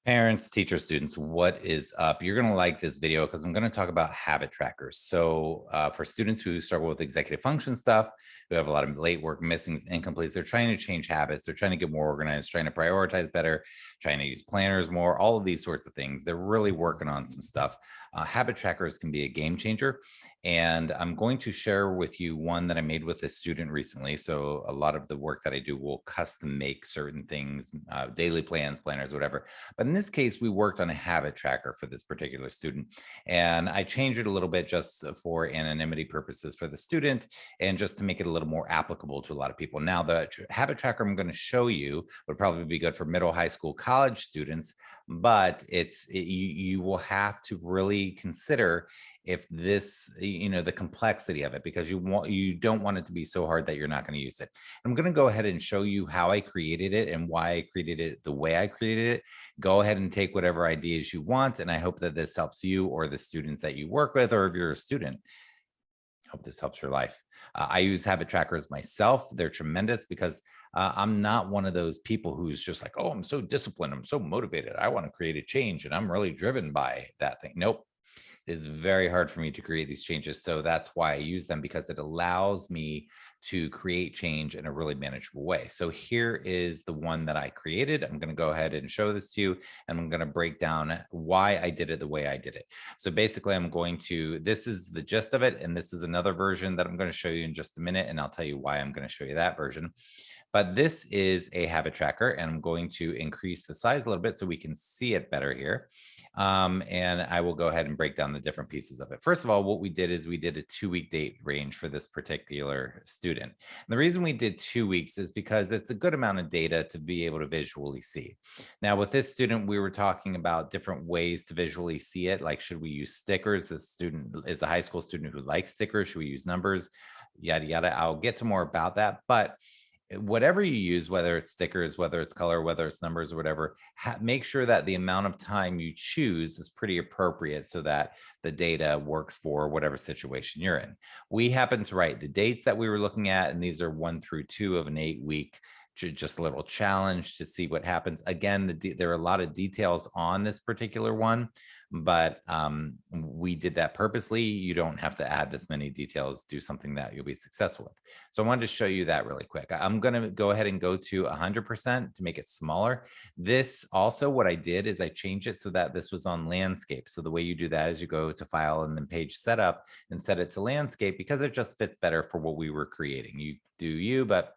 Parents, teachers, students, what is up? You're going to like this video because I'm going to talk about habit trackers. So, for students who struggle with executive function stuff, who have a lot of late work, missings, incompletes, they're trying to change habits. They're trying to get more organized, trying to prioritize better, trying to use planners more, all of these sorts of things. They're really working on some stuff. Habit trackers can be a game changer. And I'm going to share with you one that I made with a student recently. So, a lot of the work that I do will custom make certain things, daily plans, planners, whatever. But in this case, we worked on a habit tracker for this particular student. And I changed it a little bit just for anonymity purposes for the student and just to make it a little more applicable to a lot of people. Now, the habit tracker I'm going to show you would probably be good for middle, high school, college students, but you will have to really consider if this, the complexity of it, because you don't want it to be so hard that you're not going to use it. I'm going to go ahead and show you how I created it and why I created it the way I created it. Go ahead and take whatever ideas you want. And I hope that this helps you or the students that you work with, or if you're a student, hope this helps your life. I use habit trackers myself. They're tremendous because I'm not one of those people who's just like, oh, I'm so disciplined. I'm so motivated. I want to create a change and I'm really driven by that thing. Nope. It is very hard for me to create these changes. So that's why I use them, because it allows me to create change in a really manageable way. So here is the one that I created. I'm going to go ahead and show this to you, and I'm going to break down why I did it the way I did it. So basically, this is the gist of it. And this is another version that I'm going to show you in just a minute. And I'll tell you why I'm going to show you that version. But this is a habit tracker, and I'm going to increase the size a little bit so we can see it better here. And I will go ahead and break down the different pieces of it. First of all, what we did is we did a 2-week date range for this particular student. And the reason we did 2 weeks is because it's a good amount of data to be able to visually see. Now, with this student, we were talking about different ways to visually see it. Like, should we use stickers? This student is a high school student who likes stickers. Should we use numbers? Yada, yada. I'll get to more about that. But whatever you use, whether it's stickers, whether it's color, whether it's numbers or whatever, make sure that the amount of time you choose is pretty appropriate so that the data works for whatever situation you're in. We happen to write the dates that we were looking at, and these are 1 through 2 of an 8-week, just a little challenge to see what happens. Again, there are a lot of details on this particular one, but we did that purposely. You don't have to add this many details. Do something that you'll be successful with. So I wanted to show you that really quick. I'm going to go ahead and go to 100% to make it smaller. This also, what I did is I changed it so that this was on landscape. So the way you do that is you go to file and then page setup and set it to landscape, because it just fits better for what we were creating. You do you, but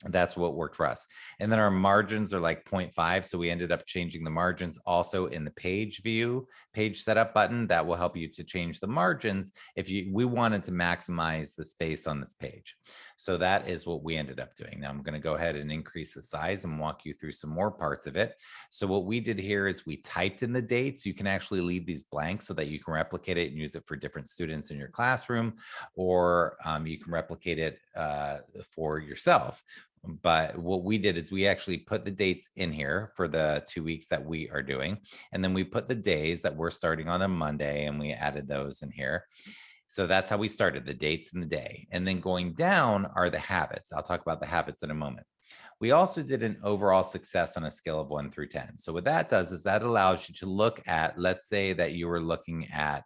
that's what worked for us. And then our margins are like 0.5. So we ended up changing the margins also in the page view, page setup button. That will help you to change the margins if we wanted to maximize the space on this page. So that is what we ended up doing. Now I'm going to go ahead and increase the size and walk you through some more parts of it. So what we did here is we typed in the dates. You can actually leave these blank so that you can replicate it and use it for different students in your classroom, or you can replicate it for yourself. But what we did is we actually put the dates in here for the 2 weeks that we are doing. And then we put the days that we're starting on a Monday, and we added those in here. So that's how we started, the dates and the day. And then going down are the habits. I'll talk about the habits in a moment. We also did an overall success on a scale of 1 through 10. So what that does is that allows you to look at, let's say that you were looking at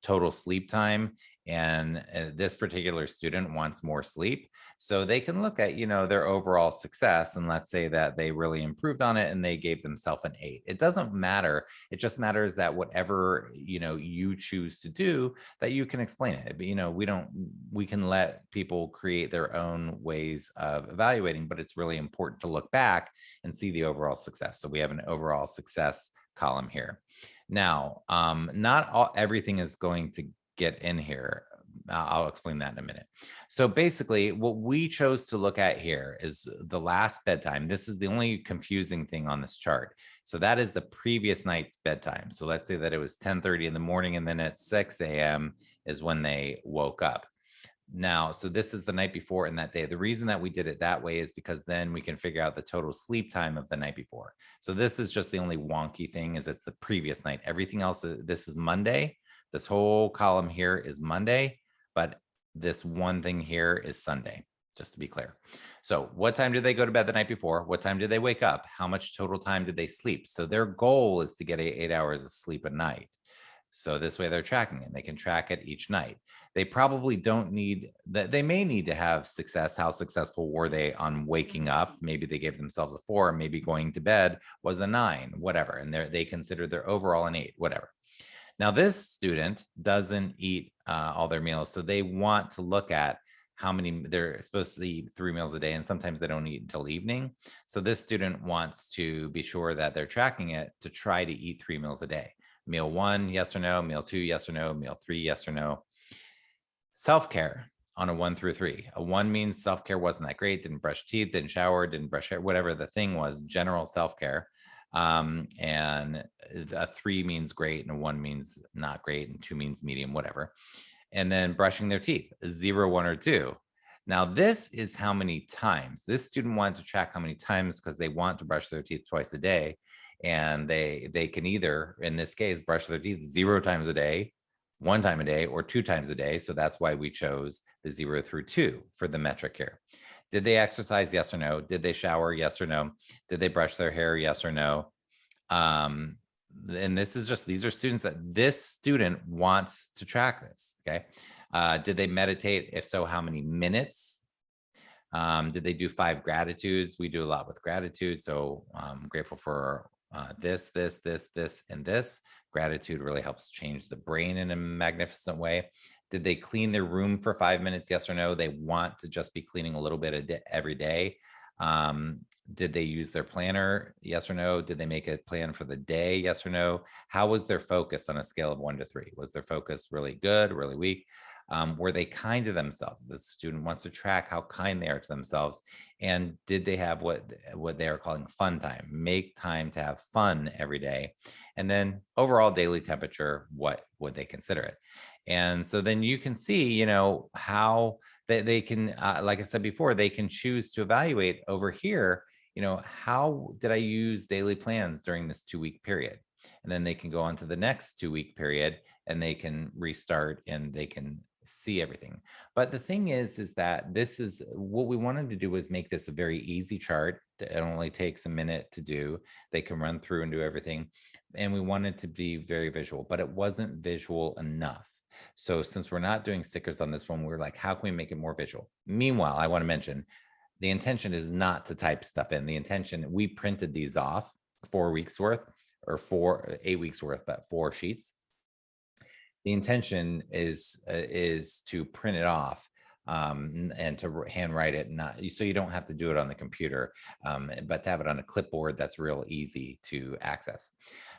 total sleep time, and this particular student wants more sleep. So they can look at, their overall success, and let's say that they really improved on it and they gave themselves an 8. It doesn't matter. It just matters that whatever, you choose to do, that you can explain it. But, we can let people create their own ways of evaluating, but it's really important to look back and see the overall success. So we have an overall success column here. Now, not everything is going to get in here. I'll explain that in a minute. So basically, what we chose to look at here is the last bedtime. This is the only confusing thing on this chart. So that is the previous night's bedtime. So let's say that it was 10:30 in the morning, and then at 6 a.m. is when they woke up. Now, so this is the night before and that day. The reason that we did it that way is because then we can figure out the total sleep time of the night before. So this is just the only wonky thing, is it's the previous night. Everything else, this is Monday. This whole column here is Monday, but this one thing here is Sunday. just to be clear. So what time did they go to bed the night before? What time did they wake up? How much total time did they sleep? So their goal is to get 8 hours of sleep a night. So this way they're tracking it. They can track it each night. They probably don't need that. They may need to have success. How successful were they on waking up? Maybe they gave themselves a 4, maybe going to bed was a 9, whatever. And they consider their overall an 8, whatever. Now, this student doesn't eat all their meals. So they want to look at how many they're supposed to eat 3 meals a day. And sometimes they don't eat until evening. So this student wants to be sure that they're tracking it to try to eat 3 meals a day. Meal 1, yes or no. Meal 2, yes or no. Meal 3, yes or no. Self-care on a 1 through 3. A 1 means self-care wasn't that great, didn't brush teeth, didn't shower, didn't brush hair, whatever the thing was, general self-care. And a 3 means great, and a 1 means not great, and 2 means medium, whatever. And then brushing their teeth, 0, 1, or 2. Now, this is how many times. This student wanted to track how many times because they want to brush their teeth twice a day. And they can either, in this case, brush their teeth 0 times a day, 1 time a day, or 2 times a day. So that's why we chose the 0 through 2 for the metric here. Did they exercise? Yes or no? Did they shower? Yes or no? Did they brush their hair? Yes or no? And this is just, these are students that this student wants to track this. Okay. Did they meditate? If so, how many minutes? Did they do 5 gratitudes? We do a lot with gratitude. So I'm grateful for this, and this. Gratitude really helps change the brain in a magnificent way. Did they clean their room for 5 minutes? Yes or no? They want to just be cleaning a little bit every day. Did they use their planner? Yes or no? Did they make a plan for the day? Yes or no? How was their focus on a scale of 1 to 3? Was their focus really good, really weak? Were they kind to themselves? The student wants to track how kind they are to themselves. And did they have what they are calling fun time? Make time to have fun every day. And then overall daily temperature, what would they consider it? And so then you can see, how they can, like I said before, they can choose to evaluate over here, how did I use daily plans during this 2-week period? And then they can go on to the next 2-week period and they can restart and they can see everything. But the thing is that this is what we wanted to do, was make this a very easy chart. It only takes a minute to do. They can run through and do everything. And we wanted to be very visual, but it wasn't visual enough. So since we're not doing stickers on this one, we're like, how can we make it more visual? Meanwhile, I want to mention the intention is not to type stuff in. The intention, we printed these off 4 weeks worth, or 8 weeks worth, but 4 sheets. The intention is to print it off and to handwrite it, not so you don't have to do it on the computer, but to have it on a clipboard that's real easy to access.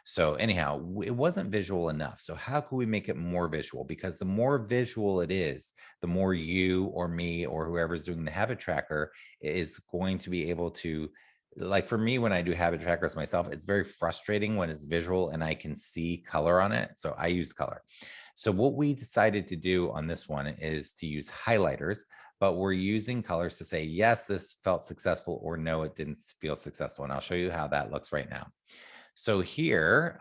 So anyhow, it wasn't visual enough. So how can we make it more visual? Because the more visual it is, the more you or me or whoever's doing the habit tracker is going to be able to, like for me, when I do habit trackers myself, it's very frustrating when it's visual and I can see color on it. So I use color. So what we decided to do on this one is to use highlighters, but we're using colors to say, yes, this felt successful, or no, it didn't feel successful. And I'll show you how that looks right now. So here,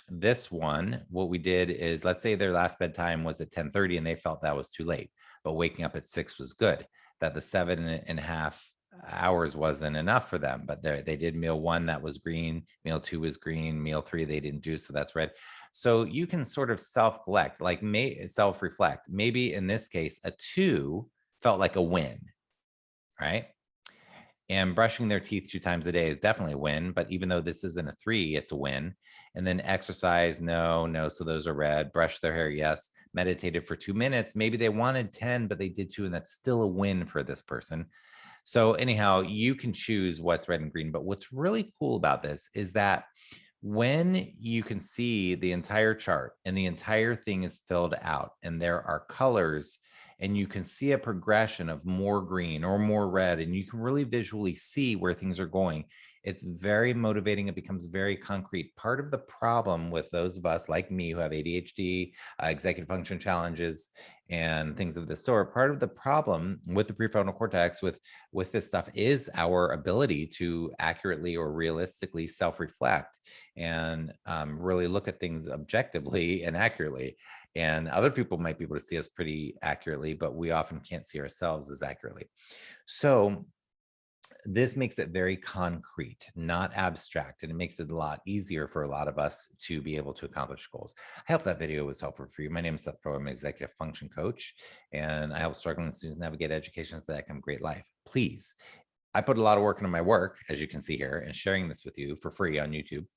this one, what we did is, let's say their last bedtime was at 10:30 and they felt that was too late, but waking up at 6 was good, that the 7.5 hours wasn't enough for them, but they did meal 1, that was green, meal 2 was green, meal 3 they didn't do, so that's red. So you can sort of self-collect, like self-reflect. Maybe in this case, a 2 felt like a win, right? And brushing their teeth 2 times a day is definitely a win, but even though this isn't a 3, it's a win. And then exercise, no, so those are red. Brush their hair, yes. Meditated for 2 minutes, maybe they wanted 10, but they did 2, and that's still a win for this person. So anyhow, you can choose what's red and green. But what's really cool about this is that when you can see the entire chart and the entire thing is filled out and there are colors and you can see a progression of more green or more red, and you can really visually see where things are going, it's very motivating. It becomes very concrete. Part of the problem with those of us like me who have ADHD, executive function challenges, and things of this sort, part of the problem with the prefrontal cortex with this stuff is our ability to accurately or realistically self-reflect and really look at things objectively and accurately. And other people might be able to see us pretty accurately, but we often can't see ourselves as accurately. So this makes it very concrete, not abstract, and it makes it a lot easier for a lot of us to be able to accomplish goals. I hope that video was helpful for you. My name is Seth Pro. I'm an executive function coach, and I help struggling students navigate education so that they can have a great life. Please, I put a lot of work into my work, as you can see here, and sharing this with you for free on YouTube.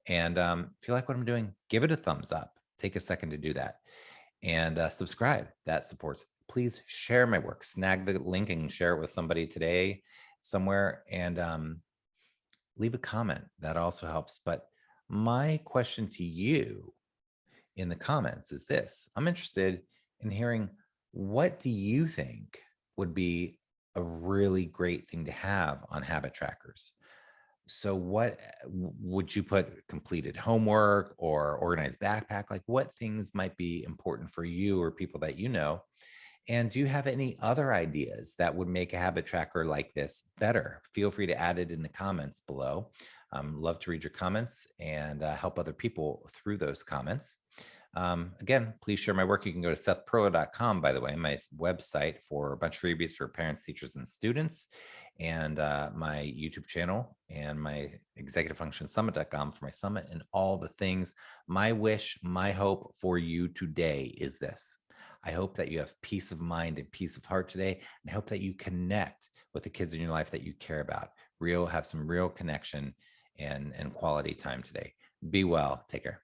And if you like what I'm doing, give it a thumbs up. Take a second to do that, and subscribe. That supports. Please share my work. Snag the link and share it with somebody today somewhere, and leave a comment. That also helps. But my question to you in the comments is this: I'm interested in hearing, what do you think would be a really great thing to have on habit trackers? So what would you put? Completed homework or organized backpack? Like, what things might be important for you or people that you know? And do you have any other ideas that would make a habit tracker like this better? Feel free to add it in the comments below. Love to read your comments and help other people through those comments. Again, please share my work. You can go to sethpro.com, by the way, my website, for a bunch of freebies for parents, teachers, and students, and my YouTube channel, and my executivefunctionsummit.com for my summit and all the things. My wish, my hope for you today is this: I hope that you have peace of mind and peace of heart today. And I hope that you connect with the kids in your life that you care about. Have some real connection and quality time today. Be well. Take care.